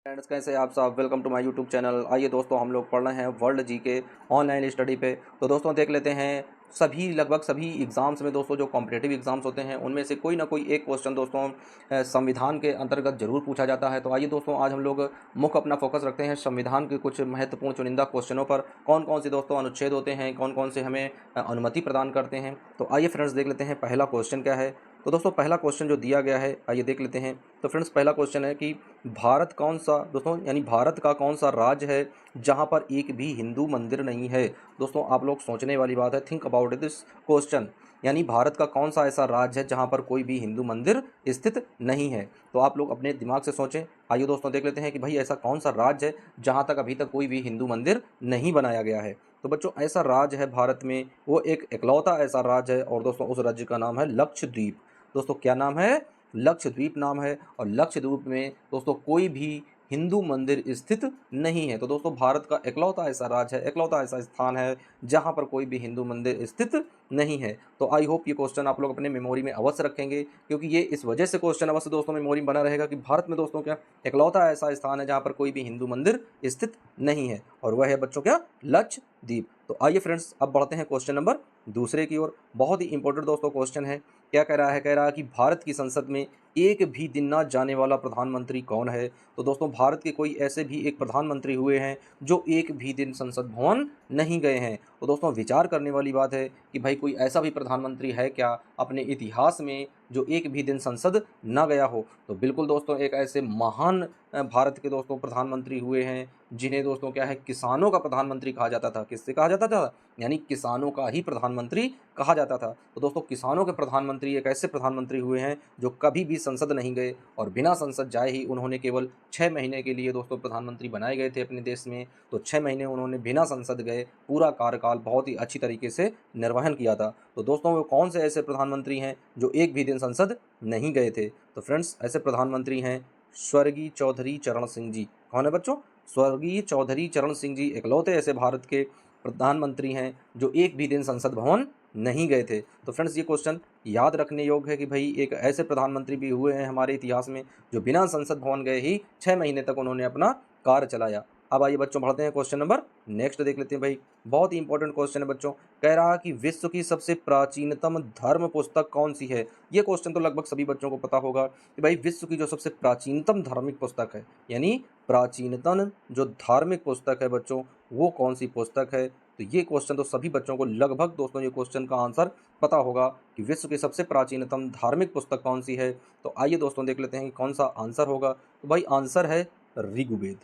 Friends, कैसे हैं आप सब। Welcome to my YouTube channel. आइए दोस्तों, हम लोग पढ़ रहे हैं वर्ल्ड जी के ऑनलाइन स्टडी पे। तो दोस्तों देख लेते हैं लगभग सभी एग्ज़ाम्स में दोस्तों जो कॉम्पिटिटिव एग्ज़ाम्स होते हैं उनमें से कोई ना कोई एक क्वेश्चन दोस्तों संविधान के अंतर्गत जरूर पूछा जाता है। तो आइए दोस्तों, आज हम लोग मुख्य अपना फोकस रखते हैं संविधान के कुछ महत्वपूर्ण चुनिंदा क्वेश्चनों पर। कौन कौन से दोस्तों अनुच्छेद होते हैं, कौन कौन से हमें अनुमति प्रदान करते हैं। तो आइए फ्रेंड्स देख लेते हैं पहला क्वेश्चन क्या है। तो दोस्तों पहला क्वेश्चन जो दिया गया है, आइए देख लेते हैं। तो फ्रेंड्स पहला क्वेश्चन है कि भारत कौन सा दोस्तों यानी भारत का कौन सा राज्य है जहां पर एक भी हिंदू मंदिर नहीं है। दोस्तों आप लोग सोचने वाली बात है, थिंक अबाउट दिस क्वेश्चन। यानी भारत का कौन सा ऐसा राज्य है जहां पर कोई भी हिंदू मंदिर स्थित नहीं है। तो आप लोग अपने दिमाग से सोचें। आइए दोस्तों देख लेते हैं कि भाई ऐसा कौन सा राज्य है जहां तक अभी तक कोई भी हिंदू मंदिर नहीं बनाया गया है। तो बच्चों ऐसा राज्य है भारत में, वो एक इकलौता ऐसा राज्य है, और दोस्तों उस राज्य का नाम है लक्षद्वीप। दोस्तों क्या नाम है? लक्षद्वीप नाम है। और लक्षद्वीप में दोस्तों कोई भी हिंदू मंदिर स्थित नहीं है। तो दोस्तों भारत का इकलौता ऐसा राज्य है, इकलौता ऐसा स्थान है जहां पर कोई भी हिंदू मंदिर स्थित नहीं है। तो आई होप ये क्वेश्चन आप लोग अपने मेमोरी में अवश्य रखेंगे, क्योंकि ये इस वजह से क्वेश्चन अवश्य दोस्तों मेमोरी में बना रहेगा कि भारत में दोस्तों क्या इकलौता ऐसा स्थान है जहां पर कोई भी हिंदू मंदिर स्थित नहीं है, और वह है बच्चों क्या? लक्षद्वीप। तो आइए फ्रेंड्स अब बढ़ते हैं क्वेश्चन नंबर दूसरे की ओर। बहुत ही इंपॉर्टेंट दोस्तों क्वेश्चन है। क्या कह रहा है? कह रहा है कि भारत की संसद में एक भी दिन ना जाने वाला प्रधानमंत्री कौन है। तो दोस्तों भारत के कोई ऐसे भी एक प्रधानमंत्री हुए हैं जो एक भी दिन संसद भवन नहीं गए हैं। तो दोस्तों विचार करने वाली बात है कि भाई कोई ऐसा भी प्रधानमंत्री है क्या अपने इतिहास में जो एक भी दिन संसद ना गया हो। तो बिल्कुल दोस्तों एक ऐसे महान भारत के दोस्तों प्रधानमंत्री हुए हैं जिन्हें दोस्तों क्या है, किसानों का प्रधानमंत्री कहा जाता था। किससे कहा जाता था? यानी किसानों का ही प्रधानमंत्री कहा जाता था। तो दोस्तों किसानों के प्रधानमंत्री एक ऐसे प्रधानमंत्री हुए हैं जो कभी भी संसद नहीं गए, और बिना संसद जाए ही उन्होंने केवल 6 महीने के लिए दोस्तों प्रधानमंत्री बनाए गए थे अपने देश में। तो 6 महीने उन्होंने बिना संसद गए पूरा कार्यकाल बहुत ही अच्छी तरीके से निर्वहन किया था। तो दोस्तों वो कौन से ऐसे प्रधानमंत्री हैं जो एक भी दिन संसद नहीं गए थे? तो फ्रेंड्स ऐसे प्रधानमंत्री हैं स्वर्गीय चौधरी चरण सिंह जी। कौन है बच्चों? स्वर्गीय चौधरी चरण सिंह जी इकलौते ऐसे भारत के प्रधानमंत्री हैं जो एक भी दिन संसद भवन नहीं गए थे। तो फ्रेंड्स ये क्वेश्चन याद रखने योग्य है कि भाई एक ऐसे प्रधानमंत्री भी हुए हैं हमारे इतिहास में जो बिना संसद भवन गए ही 6 महीने तक उन्होंने अपना कार्य चलाया। अब आइए बच्चों बढ़ते हैं क्वेश्चन नंबर नेक्स्ट देख लेते हैं। भाई बहुत ही इंपॉर्टेंट क्वेश्चन है बच्चों। कह रहा है कि विश्व की सबसे प्राचीनतम धर्म पुस्तक कौन सी है। ये क्वेश्चन तो लगभग सभी बच्चों को पता होगा कि भाई विश्व की जो सबसे प्राचीनतम धार्मिक पुस्तक है, यानी प्राचीनतम जो धार्मिक पुस्तक है बच्चों, वो कौन सी पुस्तक है। तो ये क्वेश्चन तो सभी बच्चों को लगभग दोस्तों ये क्वेश्चन का आंसर पता होगा कि विश्व की सबसे प्राचीनतम धार्मिक पुस्तक कौन सी है। तो आइए दोस्तों देख लेते हैं कि कौन सा आंसर होगा। तो भाई आंसर है ऋग्वेद।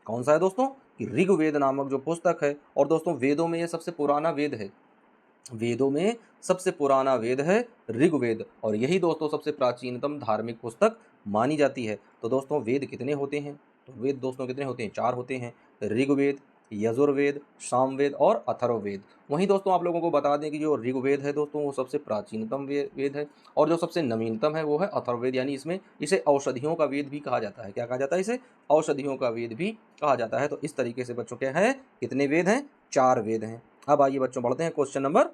कौन सा है दोस्तों? कि ऋग्वेद नामक जो पुस्तक है। और दोस्तों वेदों में ये सबसे पुराना वेद है। वेदों में सबसे पुराना वेद है ऋग्वेद, और यही दोस्तों सबसे प्राचीनतम धार्मिक पुस्तक मानी जाती है। तो दोस्तों वेद कितने होते हैं? तो वेद दोस्तों कितने होते हैं? 4 होते हैं। ऋग्वेद, यजुर्वेद, सामवेद और अथर्ववेद। वहीं दोस्तों आप लोगों को बता दें कि जो ऋग्वेद है दोस्तों वो सबसे प्राचीनतम वेद है, और जो सबसे नवीनतम है वो है अथर्ववेद। यानी इसमें इसे औषधियों का वेद भी कहा जाता है। क्या कहा जाता है? इसे औषधियों का वेद भी कहा जाता है। तो इस तरीके से बच्चों क्या है, कितने वेद हैं? 4 वेद हैं। अब आइए बच्चों बढ़ते हैं क्वेश्चन नंबर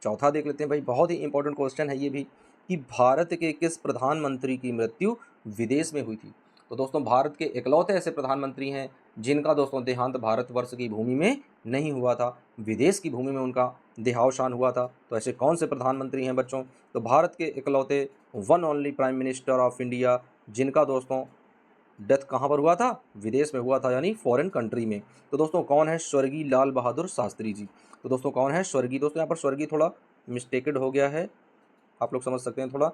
चौथा देख लेते हैं। भाई बहुत ही इंपॉर्टेंट क्वेश्चन है ये भी, कि भारत के किस प्रधानमंत्री की मृत्यु विदेश में हुई थी। तो दोस्तों भारत के इकलौते ऐसे प्रधानमंत्री हैं जिनका दोस्तों देहांत भारतवर्ष की भूमि में नहीं हुआ था, विदेश की भूमि में उनका देहावसान हुआ था। तो ऐसे कौन से प्रधानमंत्री हैं बच्चों? तो भारत के इकलौते one only prime minister of India जिनका दोस्तों डेथ कहाँ पर हुआ था? विदेश में हुआ था, यानी फॉरेन कंट्री में। तो दोस्तों कौन है? स्वर्गीय लाल बहादुर शास्त्री जी। तो दोस्तों कौन है? स्वर्गीय। दोस्तों यहाँ पर स्वर्गीय थोड़ा मिस्टेकेड हो गया है, आप लोग समझ सकते हैं, थोड़ा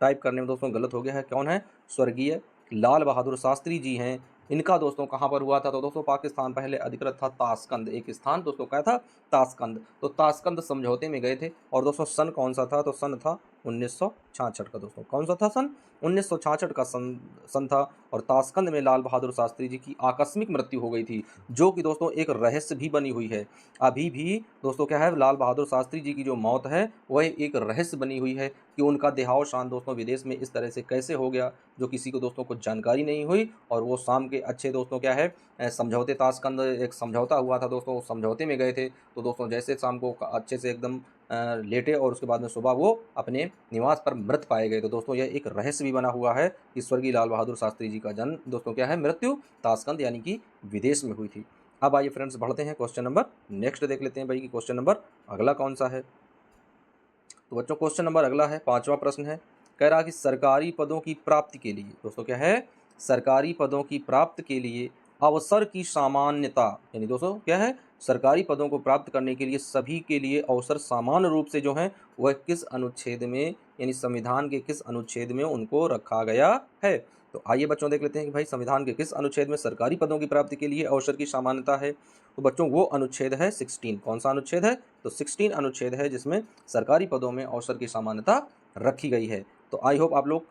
टाइप करने में दोस्तों गलत हो गया है। कौन है? स्वर्गीय लाल बहादुर शास्त्री जी हैं। इनका दोस्तों कहाँ पर हुआ था? तो दोस्तों पाकिस्तान पहले अधिकृत था ताशकंद, एक स्थान दोस्तों क्या था? ताशकंद। तो ताशकंद समझौते में गए थे। और दोस्तों सन कौन सा था? तो सन था 1966 का। दोस्तों कौन सा था सन? 1966 का सन था। और ताशकंद में लाल बहादुर शास्त्री जी की आकस्मिक मृत्यु हो गई थी, जो कि दोस्तों एक रहस्य भी बनी हुई है। अभी भी दोस्तों क्या है, लाल बहादुर शास्त्री जी की जो मौत है वह एक रहस्य बनी हुई है कि उनका देहावसान दोस्तों विदेश में इस तरह से कैसे हो गया, जो किसी को दोस्तों को जानकारी नहीं हुई। और वो शाम के अच्छे दोस्तों क्या है, समझौते ताशकंद एक समझौता हुआ था दोस्तों, उस समझौते में गए थे। तो दोस्तों जैसे शाम को अच्छे से एकदम लेटे और उसके बाद में सुबह वो अपने निवास पर मृत पाए गए। तो दोस्तों यह एक रहस्य भी बना हुआ है कि स्वर्गीय लाल बहादुर शास्त्री जी का जन्म दोस्तों क्या है, मृत्यु ताशकंद यानी कि विदेश में हुई थी। अब आइए फ्रेंड्स बढ़ते हैं क्वेश्चन नंबर नेक्स्ट देख लेते हैं भाई कि क्वेश्चन नंबर अगला कौन सा है। तो बच्चों क्वेश्चन नंबर अगला है, 5वां प्रश्न है, कह रहा कि सरकारी पदों की प्राप्ति के लिए दोस्तों क्या है, सरकारी पदों की प्राप्ति के लिए अवसर की सामान्यता, यानी दोस्तों क्या है, सरकारी पदों को प्राप्त करने के लिए सभी के लिए अवसर समान रूप से जो है वह किस अनुच्छेद में, यानी संविधान के किस अनुच्छेद में उनको रखा गया है। तो आइए बच्चों देख लेते हैं कि भाई संविधान के किस अनुच्छेद में सरकारी पदों की प्राप्ति के लिए अवसर की समानता है। तो बच्चों वो अनुच्छेद है 16। कौन सा अनुच्छेद है, तो 16 अनुच्छेद है जिसमें सरकारी पदों में अवसर की समानता रखी गई है। तो आई होप आप लोग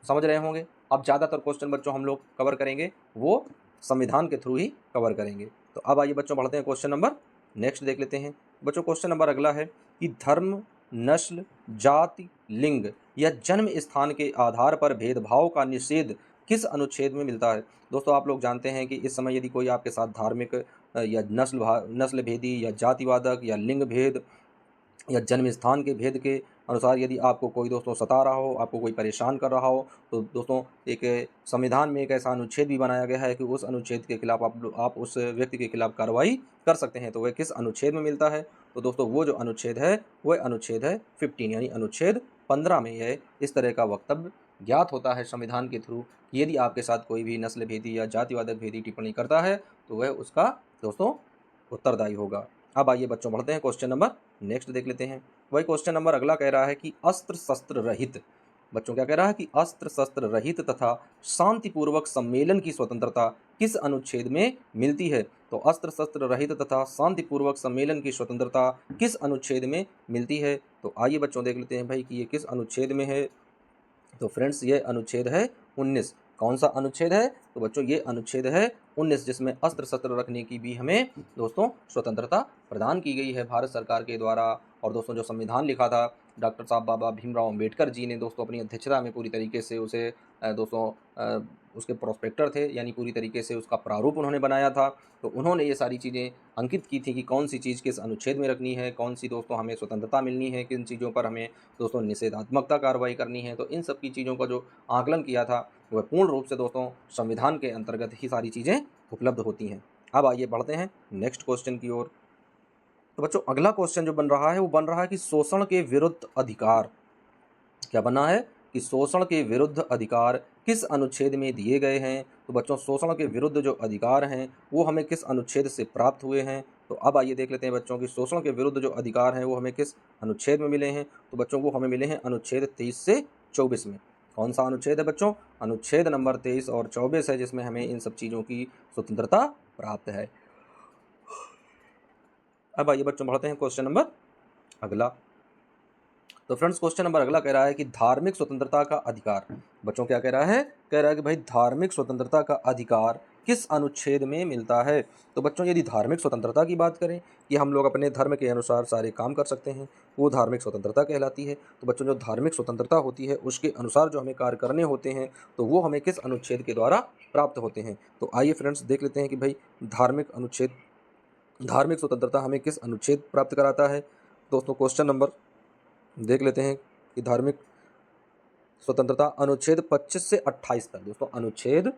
समझ रहे होंगे। अब ज़्यादातर क्वेश्चन बच्चों हम लोग कवर करेंगे वो संविधान के थ्रू ही कवर करेंगे। तो अब आइए बच्चों बढ़ते हैं क्वेश्चन नंबर नेक्स्ट देख लेते हैं। बच्चों क्वेश्चन नंबर अगला है कि धर्म, नस्ल, जाति, लिंग या जन्म स्थान के आधार पर भेदभाव का निषेध किस अनुच्छेद में मिलता है। दोस्तों आप लोग जानते हैं कि इस समय यदि कोई आपके साथ धार्मिक या नस्ल भेदी या जातिवादक या लिंग भेद या जन्म स्थान के भेद के अनुसार यदि आपको कोई दोस्तों सता रहा हो, आपको कोई परेशान कर रहा हो, तो दोस्तों एक संविधान में एक ऐसा अनुच्छेद भी बनाया गया है कि उस अनुच्छेद के खिलाफ आप उस व्यक्ति के खिलाफ कार्रवाई कर सकते हैं। तो वह किस अनुच्छेद में मिलता है, तो दोस्तों वो जो अनुच्छेद है वह अनुच्छेद है 15, यानी अनुच्छेद 15 में यह इस तरह का वक्तव्य ज्ञात होता है संविधान के थ्रू कि यदि आपके साथ कोई भी नस्ल भेदी या जातिवादक भेदी टिप्पणी करता है तो वह उसका दोस्तों उत्तरदायी होगा। अब आइए बच्चों बढ़ते हैं क्वेश्चन नंबर नेक्स्ट देख लेते हैं। वही क्वेश्चन नंबर अगला कह रहा है कि अस्त्र शस्त्र रहित, बच्चों क्या कह रहा है कि अस्त्र शस्त्र रहित तथा शांतिपूर्वक सम्मेलन की स्वतंत्रता किस अनुच्छेद में मिलती है। तो अस्त्र शस्त्र रहित तथा शांतिपूर्वक सम्मेलन की स्वतंत्रता किस अनुच्छेद में मिलती है। तो आइए बच्चों देख लेते हैं भाई कि ये किस अनुच्छेद में है। तो फ्रेंड्स ये अनुच्छेद है 19। कौन सा अनुच्छेद है, तो बच्चों ये अनुच्छेद है 19 जिसमें अस्त्र शस्त्र रखने की भी हमें दोस्तों स्वतंत्रता प्रदान की गई है भारत सरकार के द्वारा। और दोस्तों जो संविधान लिखा था डॉक्टर साहब बाबा भीमराव अम्बेडकर जी ने दोस्तों अपनी अध्यक्षता में पूरी तरीके से उसे उसके प्रोस्पेक्टर थे, यानी पूरी तरीके से उसका प्रारूप उन्होंने बनाया था। तो उन्होंने ये सारी चीज़ें अंकित की थी कि कौन सी चीज़ किस अनुच्छेद में रखनी है, कौन सी दोस्तों हमें स्वतंत्रता मिलनी है, किन चीज़ों पर हमें दोस्तों निषेधात्मकता कार्रवाई करनी है। तो इन सब की चीज़ों का जो आकलन किया था वह पूर्ण रूप से दोस्तों संविधान के अंतर्गत ही सारी चीज़ें उपलब्ध होती हैं। अब आइए बढ़ते हैं नेक्स्ट क्वेश्चन की ओर। तो बच्चों अगला क्वेश्चन जो बन रहा है वो बन रहा है कि शोषण के विरुद्ध अधिकार, क्या बना है कि शोषण के विरुद्ध अधिकार किस अनुच्छेद में दिए गए हैं। तो बच्चों शोषण के विरुद्ध जो अधिकार हैं वो हमें किस अनुच्छेद से प्राप्त हुए हैं। तो अब आइए देख लेते हैं बच्चों कि शोषण के विरुद्ध जो अधिकार हैं वो हमें किस अनुच्छेद में मिले हैं। तो बच्चों को हमें मिले हैं अनुच्छेद 23 से 24 में। कौन सा अनुच्छेद है बच्चों, अनुच्छेद नंबर 23 और 24 है जिसमें हमें इन सब चीज़ों की स्वतंत्रता प्राप्त है। अब आइए बच्चों बढ़ते हैं क्वेश्चन नंबर अगला। तो फ्रेंड्स क्वेश्चन नंबर अगला कह रहा है कि धार्मिक स्वतंत्रता का अधिकार, बच्चों क्या कह रहा है, कह रहा है कि भाई धार्मिक स्वतंत्रता का अधिकार किस अनुच्छेद में मिलता है। तो बच्चों यदि धार्मिक स्वतंत्रता की बात करें कि हम लोग अपने धर्म के अनुसार सारे काम कर सकते हैं, वो धार्मिक स्वतंत्रता कहलाती है। तो बच्चों जो धार्मिक स्वतंत्रता होती है उसके अनुसार जो हमें कार्य करने होते हैं तो वो हमें किस अनुच्छेद के द्वारा प्राप्त होते हैं। तो आइए फ्रेंड्स देख लेते हैं कि भाई धार्मिक स्वतंत्रता हमें किस अनुच्छेद प्राप्त कराता है। दोस्तों क्वेश्चन नंबर देख लेते हैं कि धार्मिक स्वतंत्रता अनुच्छेद 25 से 28 तक, दोस्तों अनुच्छेद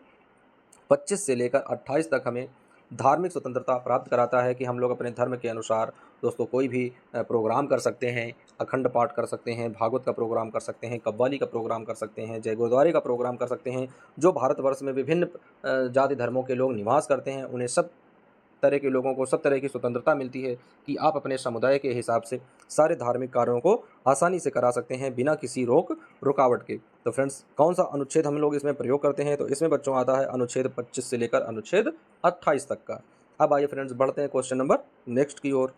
25 से लेकर 28 तक हमें धार्मिक स्वतंत्रता प्राप्त कराता है कि हम लोग अपने धर्म के अनुसार दोस्तों कोई भी प्रोग्राम कर सकते हैं, अखंड पाठ कर सकते हैं, भागवत का प्रोग्राम कर सकते हैं, कव्वाली का प्रोग्राम कर सकते हैं, जय गुरुद्वारे का प्रोग्राम कर सकते हैं। जो भारतवर्ष में विभिन्न जाति धर्मों के लोग निवास करते हैं उन्हें सब तरह के लोगों को सब तरह की स्वतंत्रता मिलती है कि आप अपने समुदाय के हिसाब से सारे धार्मिक कार्यों को आसानी से करा सकते हैं बिना किसी रुकावट के। तो फ्रेंड्स कौन सा अनुच्छेद हम लोग इसमें प्रयोग करते हैं, तो इसमें बच्चों आता है अनुच्छेद 25 से लेकर अनुच्छेद 28 तक का। अब आइए फ्रेंड्स बढ़ते हैं क्वेश्चन नंबर नेक्स्ट की ओर।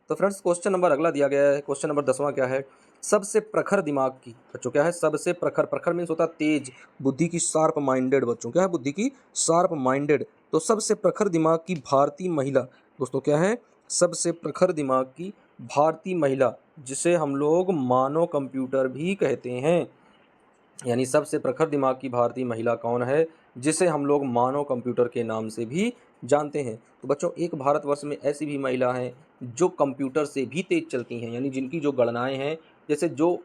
तो फ्रेंड्स क्वेश्चन नंबर अगला दिया गया है, क्वेश्चन नंबर 10वां क्या है, सबसे प्रखर दिमाग की, बच्चों क्या है, सबसे प्रखर मीन्स होता है तेज बुद्धि की, शार्प माइंडेड, बच्चों क्या है, बुद्धि की शार्प माइंडेड। तो सबसे प्रखर दिमाग की भारतीय महिला, दोस्तों क्या है, सबसे प्रखर दिमाग की भारतीय महिला जिसे हम लोग मानव कंप्यूटर भी कहते हैं, यानी सबसे प्रखर दिमाग की भारतीय महिला कौन है, जिसे हम लोग मानव कंप्यूटर के नाम से भी जानते हैं। तो बच्चों एक भारतवर्ष में ऐसी भी महिला हैं जो कंप्यूटर से भी तेज चलती हैं, यानी जिनकी जो गणनाएं हैं, जैसे जो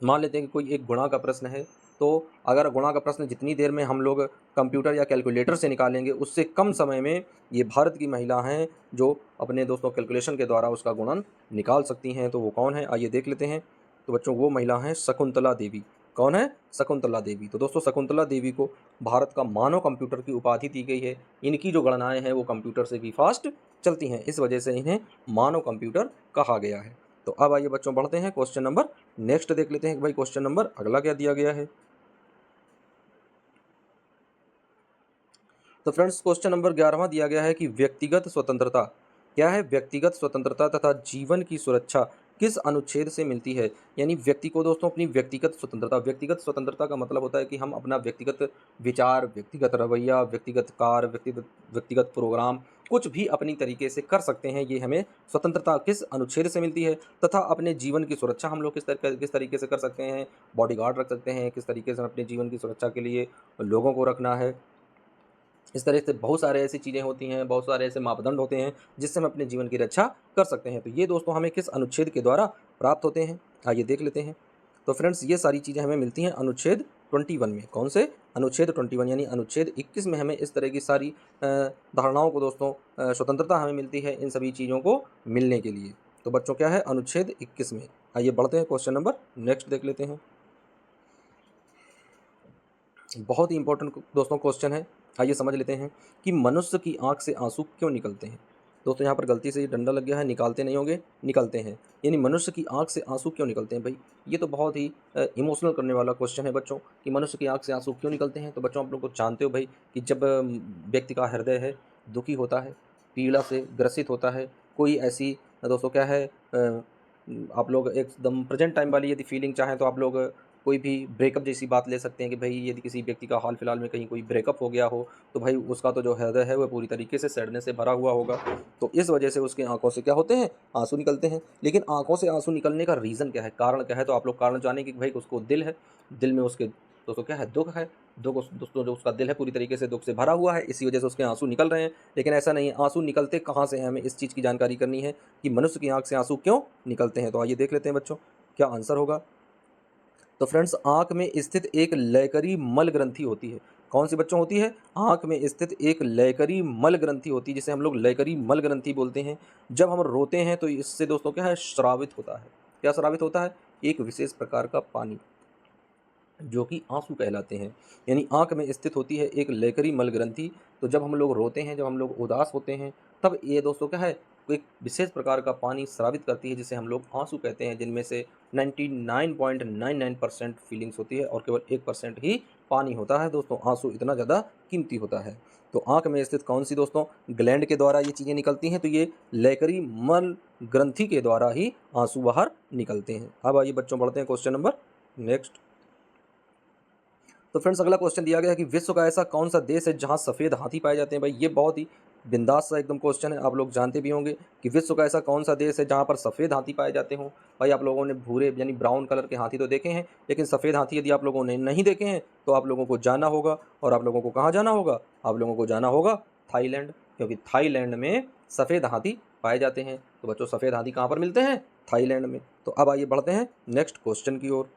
मान लेते हैं कि कोई एक गुणा का प्रश्न है, तो अगर गुणा का प्रश्न जितनी देर में हम लोग कंप्यूटर या कैलकुलेटर से निकालेंगे, उससे कम समय में ये भारत की महिला हैं जो अपने दोस्तों कैलकुलेशन के द्वारा उसका गुणन निकाल सकती हैं। तो वो कौन है, आइए देख लेते हैं। तो बच्चों वो महिला हैं शकुंतला देवी। कौन है, शकुंतला देवी। तो दोस्तों शकुंतला देवी को भारत का मानव कंप्यूटर की उपाधि दी गई है। इनकी जो गणनाएं हैं वो कंप्यूटर से भी फास्ट चलती हैं, इस वजह से इन्हें मानव कंप्यूटर कहा गया है। तो अब आइए बच्चों बढ़ते हैं क्वेश्चन नंबर नेक्स्ट देख लेते हैं कि भाई क्वेश्चन नंबर अगला क्या दिया गया है। तो फ्रेंड्स क्वेश्चन नंबर 11वां दिया गया है कि व्यक्तिगत स्वतंत्रता क्या है, व्यक्तिगत स्वतंत्रता तथा जीवन की सुरक्षा किस अनुच्छेद से मिलती है। यानी व्यक्ति को दोस्तों अपनी व्यक्तिगत स्वतंत्रता, व्यक्तिगत स्वतंत्रता का मतलब होता है कि हम अपना व्यक्तिगत विचार, व्यक्तिगत रवैया, व्यक्तिगत कार्य, व्यक्तिगत व्यक्तिगत प्रोग्राम कुछ भी अपनी तरीके से कर सकते हैं। ये हमें स्वतंत्रता किस अनुच्छेद से मिलती है। तथा अपने जीवन की सुरक्षा हम लोग किस तरीके से कर सकते हैं, बॉडीगार्ड रख सकते हैं, किस तरीके से अपने जीवन की सुरक्षा के लिए लोगों को रखना है। इस तरह से बहुत सारे ऐसी चीज़ें होती हैं, बहुत सारे ऐसे मापदंड होते हैं जिससे हम अपने जीवन की रक्षा कर सकते हैं। तो ये दोस्तों हमें किस अनुच्छेद के द्वारा प्राप्त होते हैं, आइए देख लेते हैं। तो फ्रेंड्स ये सारी चीज़ें हमें मिलती हैं अनुच्छेद 21 में। कौन से, अनुच्छेद 21 यानी अनुच्छेद 21 में हमें इस तरह की सारी धारणाओं को दोस्तों स्वतंत्रता हमें मिलती है इन सभी चीज़ों को मिलने के लिए। तो बच्चों क्या है, अनुच्छेद 21 में। आइए बढ़ते हैं क्वेश्चन नंबर नेक्स्ट देख लेते हैं। बहुत ही इंपॉर्टेंट दोस्तों क्वेश्चन है, आइए समझ लेते हैं कि मनुष्य की आंख से आंसू क्यों निकलते हैं। दोस्तों यहाँ पर गलती से ये डंडा लग गया है, निकालते नहीं होंगे, निकलते हैं। यानी मनुष्य की आंख से आंसू क्यों निकलते हैं भाई, ये तो बहुत ही इमोशनल करने वाला क्वेश्चन है बच्चों कि मनुष्य की आंख से आंसू क्यों निकलते हैं। तो बच्चों आप लोग को जानते हो भाई कि जब व्यक्ति का हृदय है दुखी होता है, पीड़ा से ग्रसित होता है, कोई ऐसी दोस्तों क्या है आप लोग एकदम प्रेजेंट टाइम वाली यदि फीलिंग चाहें तो आप लोग कोई भी ब्रेकअप जैसी बात ले सकते हैं कि भाई यदि किसी व्यक्ति का हाल फिलहाल में कहीं कोई ब्रेकअप हो गया हो, तो भाई उसका तो जो हृदय है वह पूरी तरीके से सैडनेस से भरा हुआ होगा। तो इस वजह से उसकी आंखों से क्या होते हैं, आंसू निकलते हैं। लेकिन आंखों से आंसू निकलने का रीज़न क्या है, कारण क्या है, तो आप लोग कारण जानेंगे कि भाई उसको दिल है, दिल में उसके दोस्तों क्या है, दुख है, दोस्तों जो उसका दिल है पूरी तरीके से दुख से भरा हुआ है, इसी वजह से उसके आंसू निकल रहे हैं। लेकिन ऐसा नहीं है, आंसू निकलते कहाँ से हैं, हमें इस चीज़ की जानकारी करनी है कि मनुष्य की आंख से आंसू क्यों निकलते हैं। तो आइए देख लेते हैं बच्चों क्या आंसर होगा। तो फ्रेंड्स आँख में स्थित एक लयकरी मल ग्रंथि होती है। कौन सी बच्चों होती है, आँख में स्थित एक लयकरी मल ग्रंथि होती है जिसे हम लोग लयकरी मल ग्रंथि बोलते हैं। जब हम रोते हैं तो इससे दोस्तों क्या है, स्रावित होता है। क्या स्रावित होता है, एक विशेष प्रकार का पानी जो कि आंसू कहलाते हैं। यानी आँख में स्थित होती है एक लेकरी मल ग्रंथि। तो जब हम लोग रोते हैं, जब हम लोग उदास होते हैं, तब ये दोस्तों क्या है, एक विशेष प्रकार का पानी स्रावित करती है जिसे हम लोग आंसू कहते हैं, जिनमें से 99.99% फीलिंग्स होती है और केवल 1% ही पानी होता है। दोस्तों आंसू इतना ज़्यादा कीमती होता है। तो आँख में स्थित कौन सी दोस्तों ग्लैंड के द्वारा ये चीज़ें निकलती हैं, तो ये लेकरी मल ग्रंथि के द्वारा ही आंसू बाहर निकलते हैं। अब आइए बच्चों बढ़ते हैं क्वेश्चन नंबर नेक्स्ट। तो फ्रेंड्स अगला क्वेश्चन दिया गया है कि विश्व का ऐसा कौन सा देश है जहां सफ़ेद हाथी पाए जाते हैं। भाई ये बहुत ही बिंदास सा एकदम क्वेश्चन है, आप लोग जानते भी होंगे कि विश्व का ऐसा कौन सा देश है जहां पर सफ़ेद हाथी पाए जाते हों। भाई आप लोगों ने भूरे यानी ब्राउन कलर के हाथी तो देखे हैं, लेकिन सफ़ेद हाथी यदि आप लोगों ने नहीं देखे हैं तो आप लोगों को जाना होगा। और आप लोगों को कहाँ जाना होगा, आप लोगों को जाना होगा थाईलैंड, क्योंकि थाईलैंड में सफ़ेद हाथी पाए जाते हैं। तो बच्चों सफ़ेद हाथी कहाँ पर मिलते हैं, थाईलैंड में। तो अब आइए बढ़ते हैं नेक्स्ट क्वेश्चन की ओर।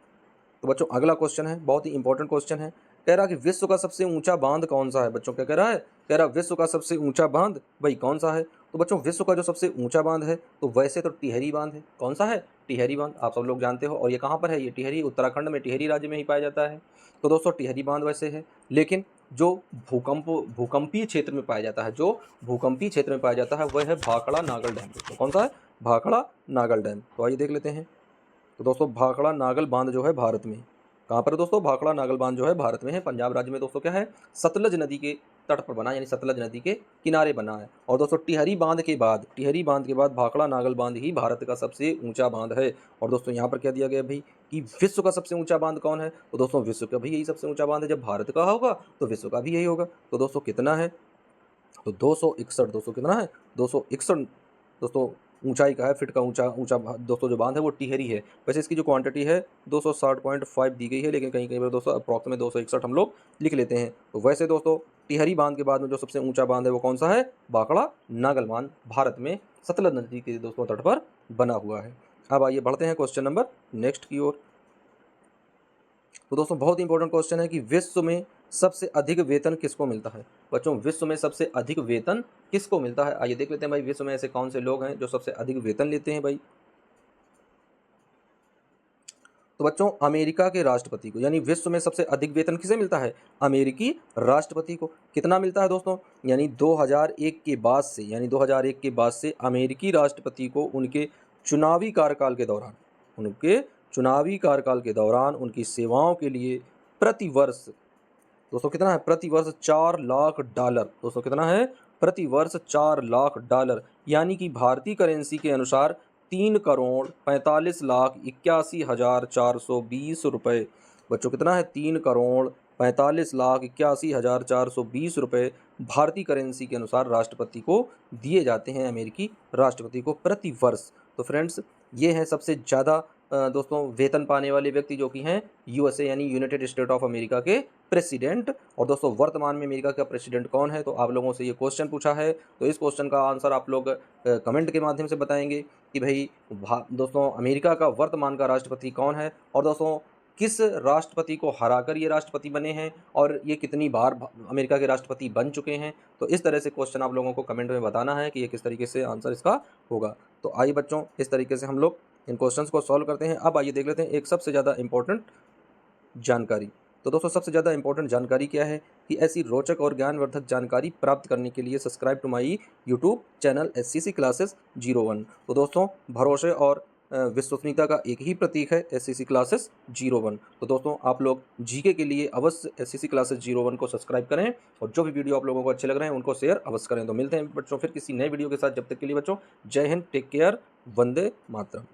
तो बच्चों अगला क्वेश्चन है, बहुत ही इंपॉर्टेंट क्वेश्चन है। कह रहा कि विश्व का सबसे ऊंचा बांध कौन सा है। बच्चों क्या कह रहा है, कह रहा विश्व का सबसे ऊंचा बांध भाई कौन सा है। तो बच्चों विश्व का जो सबसे ऊंचा बांध है तो वैसे तो टिहरी बांध है। कौन सा है, टिहरी बांध, आप सब लोग जानते हो। और ये कहाँ पर है, ये टिहरी उत्तराखंड में टिहरी राज्य में ही पाया जाता है। तो दोस्तों टिहरी बांध वैसे है, लेकिन जो भूकंपीय क्षेत्र में पाया जाता है, जो भूकंपीय क्षेत्र में पाया जाता है वह है भाखड़ा नागल डैम। तो कौन सा है, भाखड़ा नागल डैम। तो आइए देख लेते हैं। तो दोस्तों भाखड़ा नागल बांध जो है भारत में कहाँ पर है दोस्तों, भाखड़ा नागल बांध जो है भारत में है, पंजाब राज्य में दोस्तों क्या है, सतलज नदी के तट पर बना, यानी सतलज नदी के किनारे बना है। और दोस्तों टिहरी बांध के बाद भाखड़ा नागल बांध ही भारत का सबसे ऊंचा बांध है। और दोस्तों यहाँ पर क्या दिया गया भाई कि विश्व का सबसे ऊंचा बांध कौन है। तो दोस्तों विश्व का भी यही सबसे ऊंचा बांध है, जब भारत का होगा तो विश्व का भी यही होगा। तो दोस्तों कितना है, तो 261, दोस्तों कितना है, 261 दोस्तों ऊंचाई का है, फिट का ऊंचा ऊंचा दोस्तों जो बांध है वो टिहरी है। वैसे इसकी जो क्वांटिटी है 260.5 दी गई है, लेकिन कहीं कहीं पर दोस्तों अप्रॉक्स में 261 हम लोग लिख लेते हैं। तो वैसे दोस्तों टिहरी बांध के बाद में जो सबसे ऊंचा बांध है वो कौन सा है? भाखड़ा नागल बांध, भारत में सतलज नदी के दोस्तों तट पर बना हुआ है। अब आइए बढ़ते हैं क्वेश्चन नंबर नेक्स्ट की ओर। तो दोस्तों बहुत इंपॉर्टेंट क्वेश्चन है कि विश्व में सबसे अधिक वेतन किसको मिलता है? बच्चों विश्व में सबसे अधिक वेतन किसको मिलता है? आइए देख लेते हैं भाई, विश्व में ऐसे कौन से लोग हैं जो सबसे अधिक वेतन लेते हैं भाई। तो बच्चों अमेरिका के राष्ट्रपति को, यानी विश्व में सबसे अधिक वेतन किसे मिलता है? अमेरिकी राष्ट्रपति को। कितना मिलता है दोस्तों? यानी 2001 के बाद से, यानी 2001 के बाद से अमेरिकी राष्ट्रपति को उनके चुनावी कार्यकाल के दौरान उनकी सेवाओं के लिए प्रति वर्ष दोस्तों कितना है? प्रति वर्ष $4 लाख। दोस्तों कितना है? प्रति वर्ष $4 लाख, यानी कि भारतीय करेंसी के अनुसार 3,45,81,420 रुपये। बच्चों कितना है? 3,45,81,420 रुपये भारतीय करेंसी के अनुसार राष्ट्रपति को दिए जाते हैं, अमेरिकी राष्ट्रपति को प्रति वर्ष। तो फ्रेंड्स ये हैं सबसे ज़्यादा दोस्तों वेतन पाने वाले व्यक्ति, जो कि हैं यूएसए यानी यूनाइटेड स्टेट ऑफ अमेरिका के प्रेसिडेंट। और दोस्तों वर्तमान में अमेरिका का प्रेसिडेंट कौन है? तो आप लोगों से ये क्वेश्चन पूछा है, तो इस क्वेश्चन का आंसर आप लोग कमेंट के माध्यम से बताएंगे कि भाई दोस्तों अमेरिका का वर्तमान का राष्ट्रपति कौन है, और दोस्तों किस राष्ट्रपति को हराकर ये राष्ट्रपति बने हैं, और ये कितनी बार अमेरिका के राष्ट्रपति बन चुके हैं। तो इस तरह से क्वेश्चन आप लोगों को कमेंट में बताना है कि ये किस तरीके से आंसर इसका होगा। तो आइए बच्चों इस तरीके से हम लोग इन क्वेश्चंस को सॉल्व करते हैं। अब आइए देख लेते हैं एक सबसे ज़्यादा इंपॉर्टेंट जानकारी। तो दोस्तों सबसे ज़्यादा इंपॉर्टेंट जानकारी क्या है कि ऐसी रोचक और ज्ञानवर्धक जानकारी प्राप्त करने के लिए subscribe to my YouTube channel SCC classes 01। तो दोस्तों भरोसे और विश्वसनीयता का एक ही प्रतीक है SCC क्लासेस 01। तो दोस्तों आप लोग जीके के लिए अवश्य SCC क्लासेस 01 को सब्सक्राइब करें, और जो भी वीडियो आप लोगों को अच्छे लग रहे हैं उनको शेयर अवश्य करें। तो मिलते हैं बच्चों फिर किसी नए वीडियो के साथ, जब तक के लिए बच्चों जय हिंद, टेक केयर, वंदे मातरम।